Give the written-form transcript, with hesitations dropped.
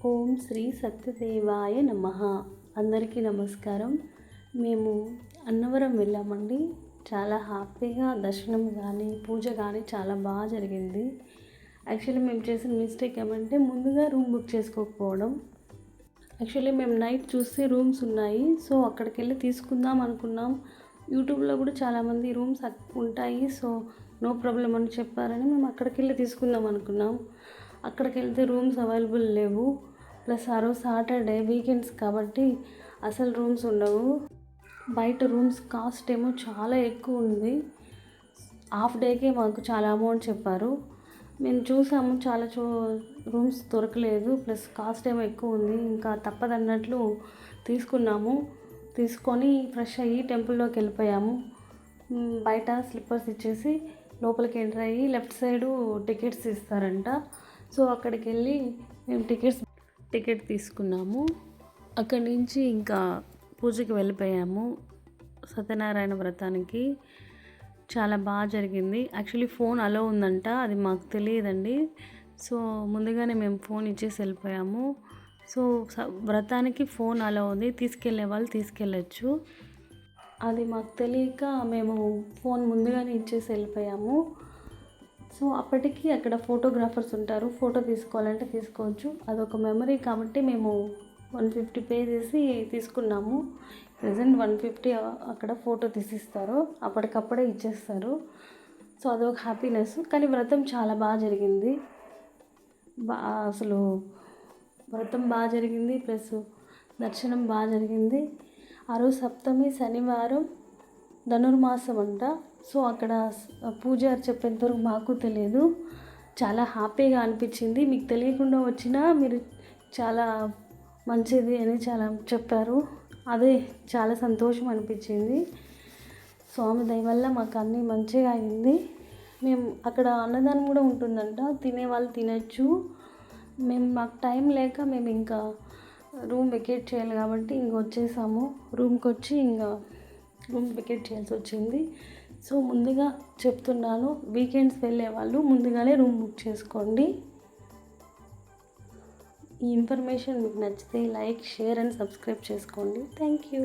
ఓం శ్రీ సత్యదేవాయ నమః. అందరికీ నమస్కారం. మేము అన్నవరం వెళ్ళామండి. చాలా హ్యాపీగా దర్శనం కానీ పూజ కానీ చాలా బాగా జరిగింది. యాక్చువల్లీ మేము చేసిన మిస్టేక్ ఏమంటే ముందుగా రూమ్ బుక్ చేసుకోకపోవడం. యాక్చువల్లీ మేము నైట్ చూస్తే రూమ్స్ ఉన్నాయి, సో అక్కడికి వెళ్ళి తీసుకుందాం అనుకున్నాం. యూట్యూబ్లో కూడా చాలామంది రూమ్స్ ఉంటాయి, సో నో ప్రాబ్లం అని చెప్పారని మేము అక్కడికి వెళ్ళి తీసుకుందాం అనుకున్నాం. అక్కడికి వెళ్తే రూమ్స్ అవైలబుల్ లేవు. ప్లస్ ఆ రోజు సాటర్డే వీకెండ్స్ కాబట్టి అసలు రూమ్స్ ఉండవు. బయట రూమ్స్ కాస్ట్ ఏమో చాలా ఎక్కువ ఉంది. హాఫ్ డేకే మాకు చాలా అమౌంట్ చెప్పారు. మేము చూసాము, చాలా రూమ్స్ దొరకలేదు. ప్లస్ కాస్ట్ ఏమో ఎక్కువ ఉంది. ఇంకా తప్పదన్నట్లు తీసుకున్నాము. తీసుకొని ఫ్రెష్ అయ్యి టెంపుల్లోకి వెళ్ళిపోయాము. బయట స్లిప్పర్స్ ఇచ్చేసి లోపలికి ఎంటర్ అయ్యి లెఫ్ట్ సైడు టికెట్స్ ఇస్తారంట. సో అక్కడికి వెళ్ళి మేము టికెట్ తీసుకున్నాము. అక్కడి నుంచి ఇంకా పూజకి వెళ్ళిపోయాము. సత్యనారాయణ వ్రతానికి చాలా బాగా జరిగింది. యాక్చువల్లీ ఫోన్ అలో ఉందంట, అది మాకు తెలియదండి. సో ముందుగానే మేము ఫోన్ ఇచ్చేసి వెళ్ళిపోయాము. సో వ్రతానికి ఫోన్ అలో ఉంది, తీసుకెళ్ళే వాళ్ళు తీసుకెళ్ళచ్చు. అది మాకు తెలియక మేము ఫోన్ ముందుగానే ఇచ్చేసి వెళ్ళిపోయాము. సో అప్పటికి అక్కడ ఫోటోగ్రాఫర్స్ ఉంటారు, ఫోటో తీసుకోవాలంటే తీసుకోవచ్చు. అదొక మెమరీ కాబట్టి మేము 150 పే చేసి తీసుకున్నాము. ప్రెజెంట్ 150 అక్కడ ఫోటో తీసిస్తారు, అప్పటికప్పుడే ఇచ్చేస్తారు. సో అదొక హ్యాపీనెస్. కానీ వ్రతం చాలా బాగా జరిగింది. అసలు వ్రతం బాగా జరిగింది, ప్లస్ దర్శనం బాగా జరిగింది. ఆ రోజు సప్తమి శనివారం, ధనుర్మాసం అంట. సో అక్కడ పూజారి చెప్పేంతవరకు మాకు తెలియదు. చాలా హ్యాపీగా అనిపించింది. మీకు తెలియకుండా వచ్చినా మీరు చాలా మంచిది అని చాలా చెప్పారు. అదే చాలా సంతోషం అనిపించింది. స్వామి దయ వల్ల మాకు అన్నీ మంచిగా అయింది. మేము అక్కడ అన్నదానం కూడా ఉంటుందంట, తినేవాళ్ళు తినచ్చు. మాకు టైం లేక మేము ఇంకా రూమ్ వెకేట్ చేయాలి కాబట్టి ఇంక వచ్చేసాము. రూమ్కి వచ్చి ఇంకా రూమ్ వెకేట్ చేయాల్సి వచ్చింది. సో ముందుగా చెప్తున్నాను, వీకెండ్స్ వెళ్ళే వాళ్ళు ముందుగానే రూమ్ బుక్ చేసుకోండి. ఈ ఇన్ఫర్మేషన్ మీకు నచ్చితే లైక్, షేర్ అండ్ సబ్స్క్రైబ్ చేసుకోండి. Thank you.